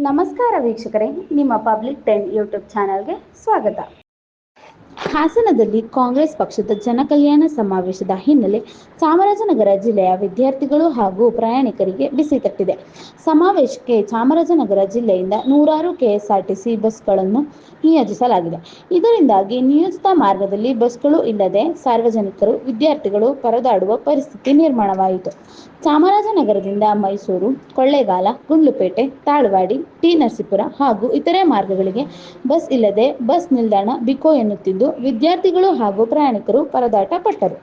ನಮಸ್ಕಾರ ವೀಕ್ಷಕರೇ, ನಿಮ್ಮ ಪಬ್ಲಿಕ್ 10 ಯೂಟ್ಯೂಬ್ ಚಾನಲ್ಗೆ ಸ್ವಾಗತ. ಹಾಸನದಲ್ಲಿ ಕಾಂಗ್ರೆಸ್ ಪಕ್ಷದ ಜನಕಲ್ಯಾಣ ಸಮಾವೇಶದ ಹಿನ್ನೆಲೆ ಚಾಮರಾಜನಗರ ಜಿಲ್ಲೆಯ ವಿದ್ಯಾರ್ಥಿಗಳು ಹಾಗೂ ಪ್ರಯಾಣಿಕರಿಗೆ ಬಿಸಿ ತಟ್ಟಿದೆ. ಸಮಾವೇಶಕ್ಕೆ ಚಾಮರಾಜನಗರ ಜಿಲ್ಲೆಯಿಂದ ನೂರಾರು ಕೆಎಸ್ಆರ್ಟಿಸಿ ಬಸ್ಗಳನ್ನು ನಿಯೋಜಿಸಲಾಗಿದೆ. ಇದರಿಂದಾಗಿ ನಿಯೋಜಿತ ಮಾರ್ಗದಲ್ಲಿ ಬಸ್ಗಳು ಇಲ್ಲದೆ ಸಾರ್ವಜನಿಕರು, ವಿದ್ಯಾರ್ಥಿಗಳು ಪರದಾಡುವ ಪರಿಸ್ಥಿತಿ ನಿರ್ಮಾಣವಾಯಿತು. ಚಾಮರಾಜನಗರದಿಂದ ಮೈಸೂರು, ಕೊಳ್ಳೇಗಾಲ, ಗುಂಡ್ಲುಪೇಟೆ, ತಾಳ್ವಾಡಿ, ಟಿ. ನರಸೀಪುರ ಹಾಗೂ ಇತರೆ ಮಾರ್ಗಗಳಿಗೆ ಬಸ್ ಇಲ್ಲದೆ ಬಸ್ ನಿಲ್ದಾಣ ಬಿಕೋ ಎನ್ನುತ್ತಿದ್ದು, ವಿದ್ಯಾರ್ಥಿಗಳು ಹಾಗೂ ಪ್ರಯಾಣಿಕರು ಪರದಾಟ ಪಟ್ಟರು.